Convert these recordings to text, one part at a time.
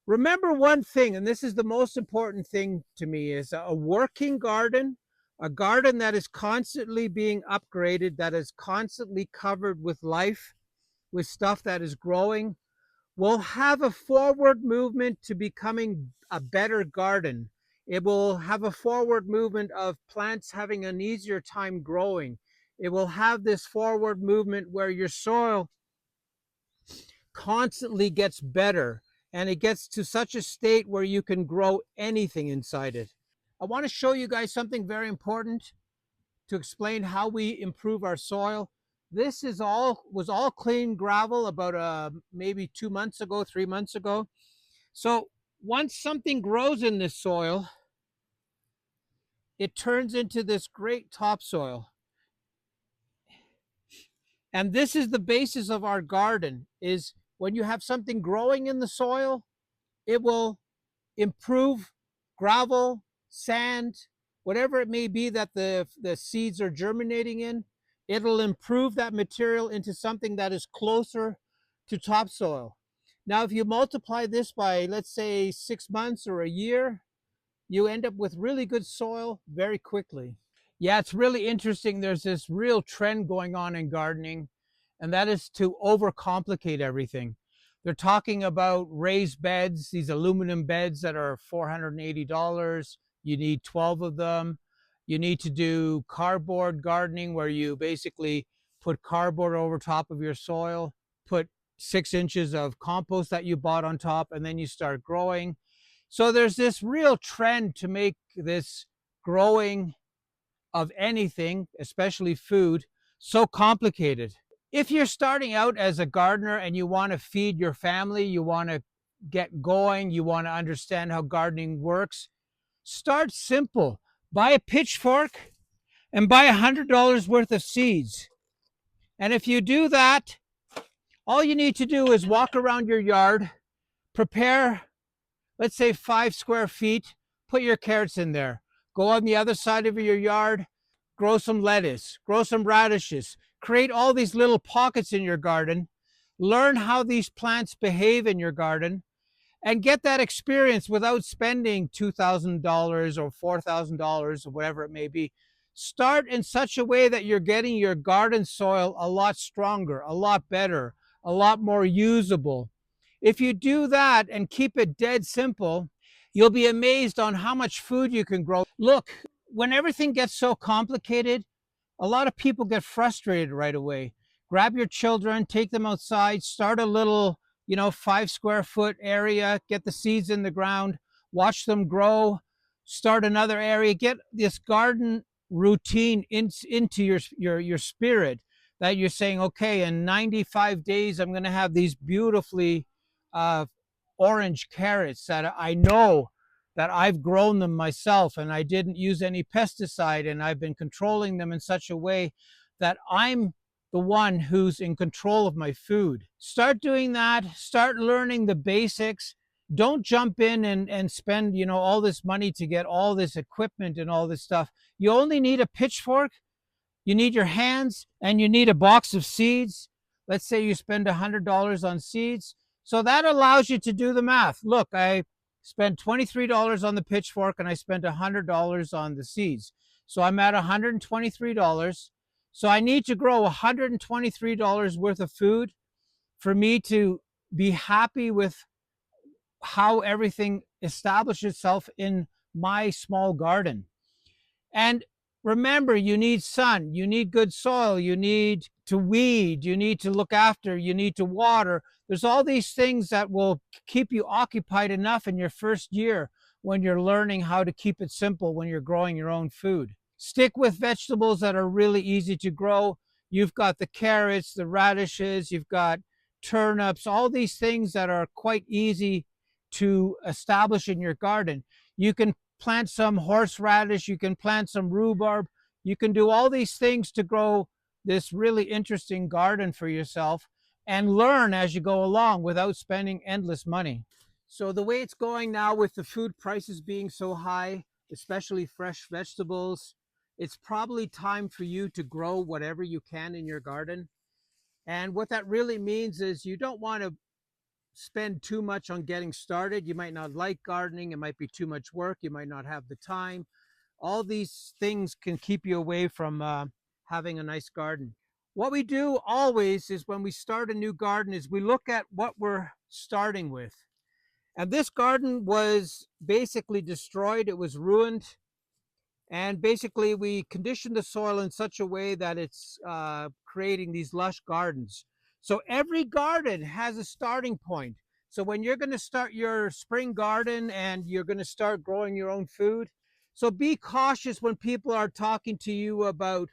Remember one thing, and this is the most important thing to me, is a working garden, a garden that is constantly being upgraded, that is constantly covered with life, with stuff that is growing, will have a forward movement to becoming a better garden. It will have a forward movement of plants having an easier time growing. It will have this forward movement where your soil constantly gets better and it gets to such a state where you can grow anything inside it. I want to show you guys something very important to explain how we improve our soil. This is all was all clean gravel about maybe 2 months ago, 3 months ago. So once something grows in this soil, it turns into this great topsoil. And this is the basis of our garden, is when you have something growing in the soil, it will improve gravel, sand, whatever it may be that the seeds are germinating in. It'll improve that material into something that is closer to topsoil. Now, if you multiply this by, let's say, 6 months or a year, you end up with really good soil very quickly. Yeah, it's really interesting. There's this real trend going on in gardening, and that is to overcomplicate everything. They're talking about raised beds, these aluminum beds that are $480. You need 12 of them. You need to do cardboard gardening, where you basically put cardboard over top of your soil, put 6 inches of compost that you bought on top, and then you start growing. So there's this real trend to make this growing of anything, especially food, so complicated. If you're starting out as a gardener and you want to feed your family, you want to get going, you want to understand how gardening works, start simple. Buy a pitchfork and buy $100 worth of seeds. And if you do that, all you need to do is walk around your yard, prepare, let's say, 5 square feet, put your carrots in there. Go on the other side of your yard, grow some lettuce, grow some radishes, create all these little pockets in your garden, learn how these plants behave in your garden, and get that experience without spending $2,000 or $4,000 or whatever it may be. Start in such a way that you're getting your garden soil a lot stronger, a lot better, a lot more usable. If you do that and keep it dead simple, you'll be amazed on how much food you can grow. Look, when everything gets so complicated, a lot of people get frustrated right away. Grab your children, take them outside, start a little, 5 square foot area, get the seeds in the ground, watch them grow, start another area, get this garden routine into your spirit, that you're saying, okay, in 95 days, I'm going to have these beautifully uh, orange carrots that I know that I've grown them myself and I didn't use any pesticide, and I've been controlling them in such a way that I'm the one who's in control of my food. Start doing that. Start learning the basics. Don't jump in and spend, all this money to get all this equipment and all this stuff. You only need a pitchfork, you need your hands, and you need a box of seeds. Let's say you spend $100 on seeds. So that allows you to do the math. Look, I spent $23 on the pitchfork and I spent $100 on the seeds. So I'm at $123. So I need to grow $123 worth of food for me to be happy with how everything establishes itself in my small garden. And remember, you need sun, you need good soil, you need to weed, you need to look after, you need to water. There's all these things that will keep you occupied enough in your first year when you're learning how to keep it simple when you're growing your own food. Stick with vegetables that are really easy to grow. You've got the carrots, the radishes, you've got turnips, all these things that are quite easy to establish in your garden. You can plant some horseradish, you can plant some rhubarb, you can do all these things to grow this really interesting garden for yourself and learn as you go along without spending endless money. So the way it's going now, with the food prices being so high, especially fresh vegetables, it's probably time for you to grow whatever you can in your garden. And what that really means is you don't want to spend too much on getting started. You might not like gardening. It might be too much work. You might not have the time. All these things can keep you away from having a nice garden. What we do always is when we start a new garden is we look at what we're starting with. And this garden was basically destroyed. It was ruined. And basically, we condition the soil in such a way that it's creating these lush gardens. So every garden has a starting point. So when you're going to start your spring garden and you're going to start growing your own food, so be cautious when people are talking to you about,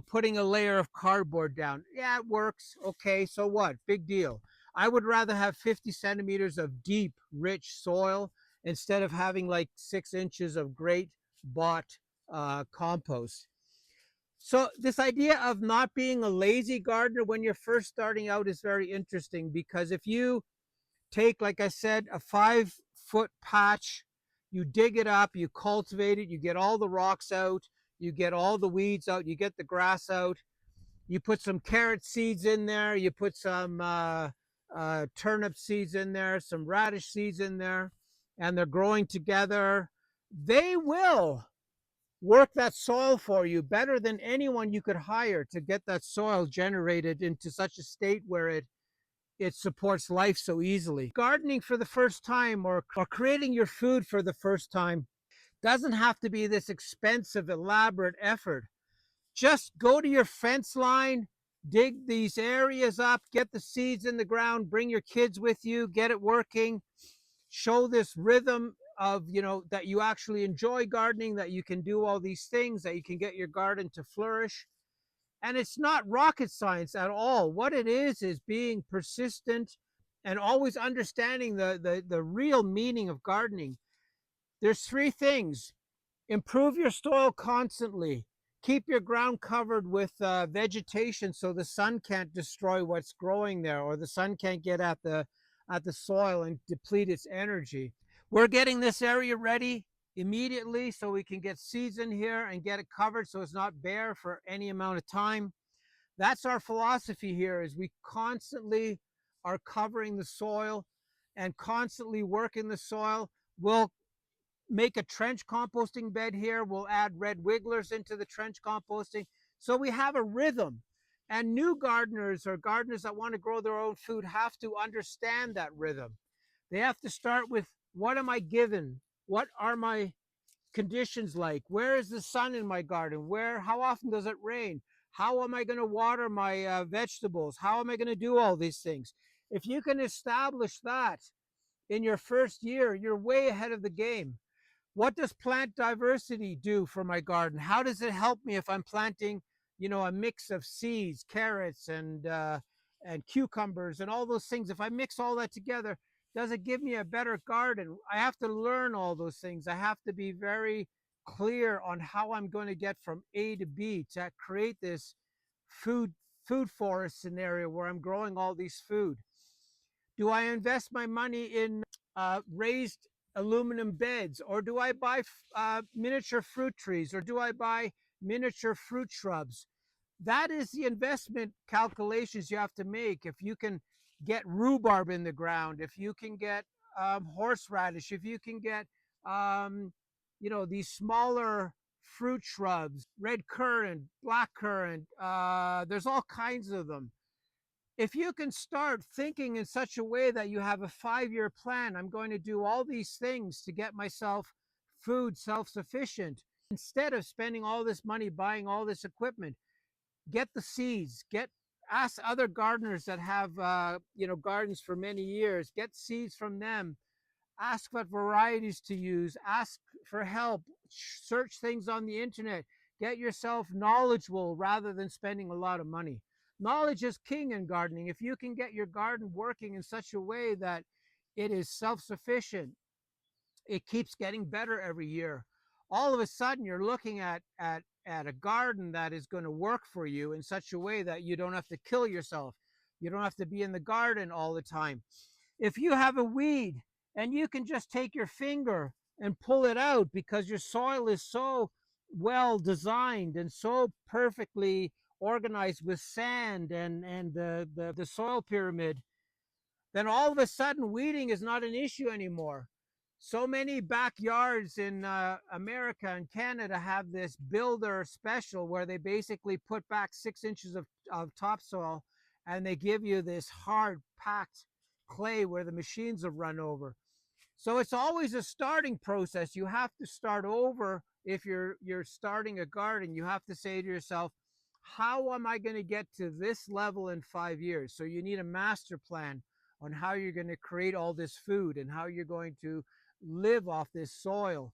putting a layer of cardboard down. Yeah, it works. Okay, so what? Big deal. I would rather have 50 centimeters of deep, rich soil instead of having like 6 inches of great bought compost. So this idea of not being a lazy gardener when you're first starting out is very interesting, because if you take, like I said, a 5-foot patch, you dig it up, you cultivate it, you get all the rocks out, you get all the weeds out, you get the grass out, you put some carrot seeds in there, you put some turnip seeds in there, some radish seeds in there, and they're growing together. They will work that soil for you better than anyone you could hire to get that soil generated into such a state where it supports life so easily. Gardening for the first time, or creating your food for the first time, doesn't have to be this expensive, elaborate effort. Just go to your fence line, dig these areas up, get the seeds in the ground, bring your kids with you, get it working, show this rhythm of, that you actually enjoy gardening, that you can do all these things, that you can get your garden to flourish. And it's not rocket science at all. What it is being persistent and always understanding the real meaning of gardening. There's three things: improve your soil constantly, keep your ground covered with vegetation so the sun can't destroy what's growing there, or the sun can't get at the soil and deplete its energy. We're getting this area ready immediately so we can get seeds in here and get it covered so it's not bare for any amount of time. That's our philosophy here, is we constantly are covering the soil and constantly working the soil. We'll make a trench composting bed here. We'll add red wigglers into the trench composting. So we have a rhythm. And new gardeners, or gardeners that want to grow their own food, have to understand that rhythm. They have to start with, what am I given? What are my conditions like? Where is the sun in my garden? How often does it rain? How am I going to water my vegetables? How am I going to do all these things? If you can establish that in your first year, you're way ahead of the game. What does plant diversity do for my garden? How does it help me if I'm planting, a mix of seeds, carrots, and cucumbers and all those things? If I mix all that together, does it give me a better garden? I have to learn all those things. I have to be very clear on how I'm going to get from A to B to create this food forest scenario where I'm growing all these food. Do I invest my money in raised aluminum beds, or do I buy miniature fruit trees, or do I buy miniature fruit shrubs? That is the investment calculations you have to make. If you can get rhubarb in the ground, if you can get horseradish, if you can get these smaller fruit shrubs, red currant, black currant, there's all kinds of them. If you can start thinking in such a way that you have a 5-year plan, I'm going to do all these things to get myself food self-sufficient, instead of spending all this money buying all this equipment, get the seeds, ask other gardeners that have gardens for many years, get seeds from them, ask what varieties to use, ask for help, search things on the internet, get yourself knowledgeable rather than spending a lot of money. Knowledge is king in gardening. If you can get your garden working in such a way that it is self-sufficient, it keeps getting better every year. All of a sudden, you're looking at a garden that is going to work for you in such a way that you don't have to kill yourself. You don't have to be in the garden all the time. If you have a weed and you can just take your finger and pull it out because your soil is so well designed and so perfectly organized with sand and the soil pyramid, then all of a sudden weeding is not an issue anymore. So many backyards in America and Canada have this builder special where they basically put back 6 inches of topsoil, and they give you this hard packed clay where the machines have run over. So it's always a starting process. You have to start over. If you're starting a garden, you have to say to yourself, how am I going to get to this level in 5 years? So you need a master plan on how you're going to create all this food and how you're going to live off this soil.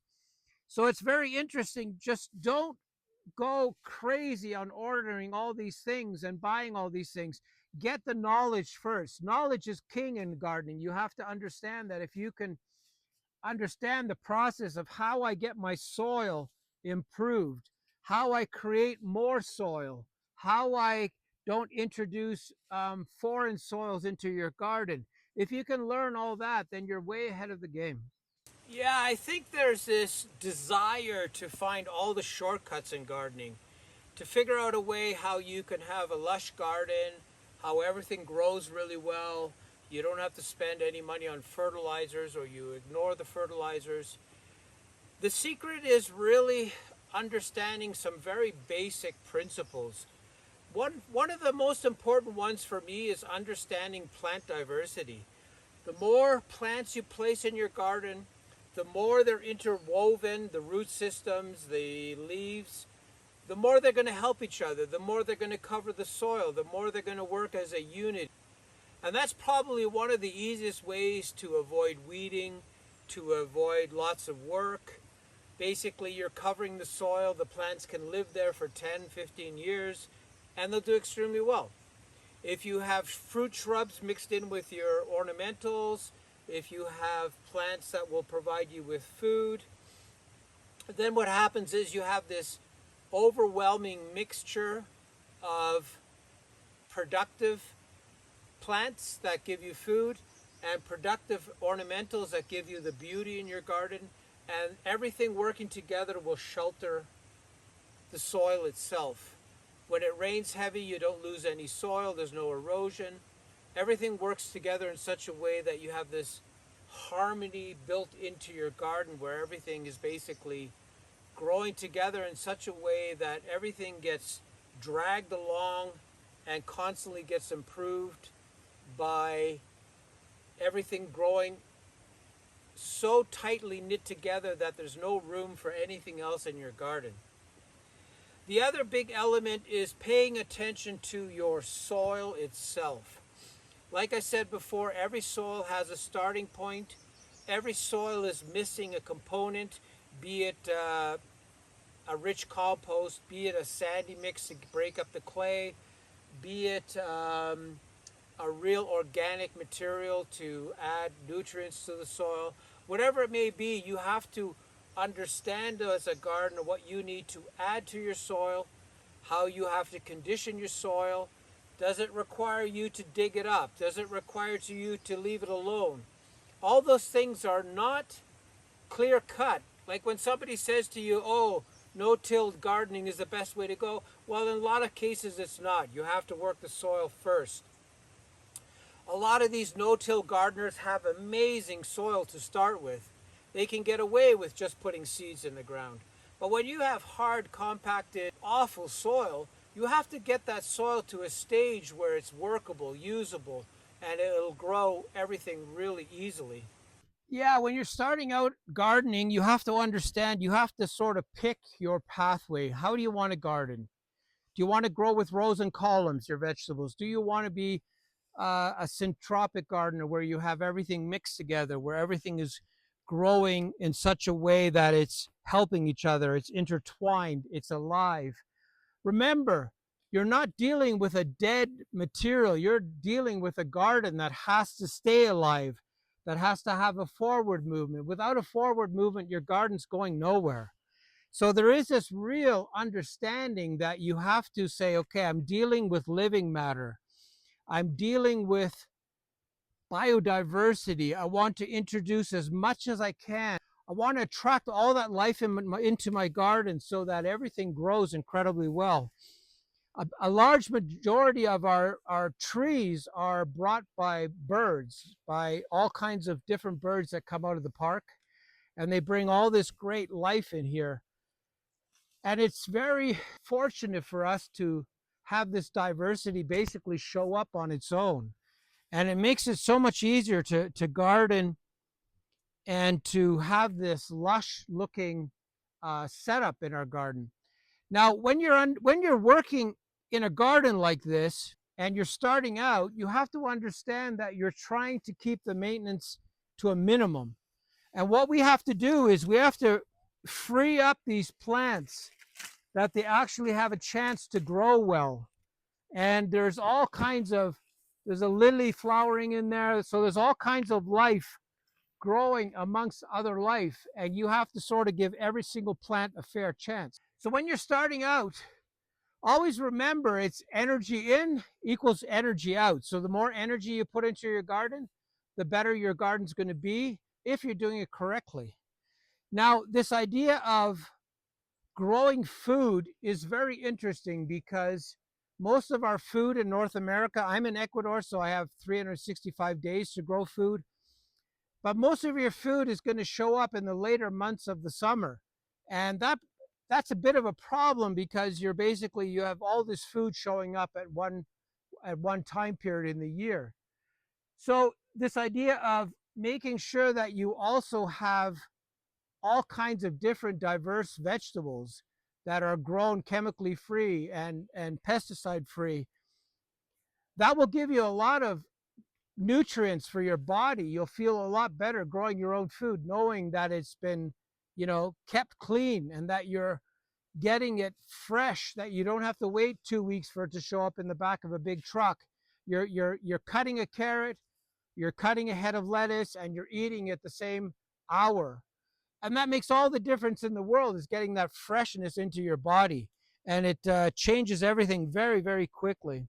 So it's very interesting. Just don't go crazy on ordering all these things and buying all these things. Get the knowledge first. Knowledge is king in gardening. You have to understand that if you can understand the process of how I get my soil improved, how I create more soil, how I don't introduce foreign soils into your garden. If you can learn all that, then you're way ahead of the game. Yeah, I think there's this desire to find all the shortcuts in gardening, to figure out a way how you can have a lush garden, how everything grows really well. You don't have to spend any money on fertilizers, or you ignore the fertilizers. The secret is really understanding some very basic principles. One of the most important ones for me is understanding plant diversity. The more plants you place in your garden, the more they're interwoven, the root systems, the leaves, the more they're going to help each other, the more they're going to cover the soil, the more they're going to work as a unit. And that's probably one of the easiest ways to avoid weeding, to avoid lots of work. Basically, you're covering the soil. The plants can live there for 10, 15 years, and they'll do extremely well. If you have fruit shrubs mixed in with your ornamentals, if you have plants that will provide you with food, then what happens is you have this overwhelming mixture of productive plants that give you food and productive ornamentals that give you the beauty in your garden, and everything working together will shelter the soil itself. When it rains heavy, you don't lose any soil, there's no erosion. Everything works together in such a way that you have this harmony built into your garden where everything is basically growing together in such a way that everything gets dragged along and constantly gets improved by everything growing so tightly knit together that there's no room for anything else in your garden. The other big element is paying attention to your soil itself. Like I said before, every soil has a starting point. Every soil is missing a component, be it a rich compost, be it a sandy mix to break up the clay, be it a real organic material to add nutrients to the soil. Whatever it may be, you have to understand as a gardener what you need to add to your soil, how you have to condition your soil. Does it require you to dig it up? Does it require you to leave it alone? All those things are not clear cut. Like when somebody says to you, oh, no-tilled gardening is the best way to go. Well, in a lot of cases it's not. You have to work the soil first. A lot of these no-till gardeners have amazing soil to start with. They can get away with just putting seeds in the ground. But when you have hard, compacted, awful soil, you have to get that soil to a stage where it's workable, usable, and it'll grow everything really easily. Yeah, when you're starting out gardening, you have to understand, you have to sort of pick your pathway. How do you want to garden? Do you want to grow with rows and columns, your vegetables? Do you want to be a syntropic gardener where you have everything mixed together, where everything is growing in such a way that it's helping each other, it's intertwined, it's alive? Remember, you're not dealing with a dead material. You're dealing with a garden that has to stay alive, that has to have a forward movement. Without a forward movement, your garden's going nowhere. So there is this real understanding that you have to say, okay, I'm dealing with living matter. I'm dealing with biodiversity. I want to introduce as much as I can. I want to attract all that life into my garden so that everything grows incredibly well. A large majority of our trees are brought by birds, by all kinds of different birds that come out of the park, and they bring all this great life in here. And it's very fortunate for us to have this diversity basically show up on its own. And it makes it so much easier to garden and to have this lush looking setup in our garden. Now, when you're working in a garden like this and you're starting out, you have to understand that you're trying to keep the maintenance to a minimum. And what we have to do is we have to free up these plants that they actually have a chance to grow well. And there's all kinds of, there's a lily flowering in there. So there's all kinds of life growing amongst other life. And you have to sort of give every single plant a fair chance. So when you're starting out, always remember it's energy in equals energy out. So the more energy you put into your garden, the better your garden's going to be if you're doing it correctly. Now, this idea of growing food is very interesting because most of our food in North America, I'm in Ecuador, so I have 365 days to grow food. But most of your food is going to show up in the later months of the summer. And that's a bit of a problem because you have all this food showing up at one time period in the year. So this idea of making sure that you also have all kinds of different diverse vegetables that are grown chemically free and pesticide free, that will give you a lot of nutrients for your body. You'll feel a lot better growing your own food, knowing that it's been, kept clean and that you're getting it fresh, that you don't have to wait 2 weeks for it to show up in the back of a big truck. You're cutting a carrot, you're cutting a head of lettuce, and you're eating it the same hour. And that makes all the difference in the world, is getting that freshness into your body. And it changes everything very, very quickly.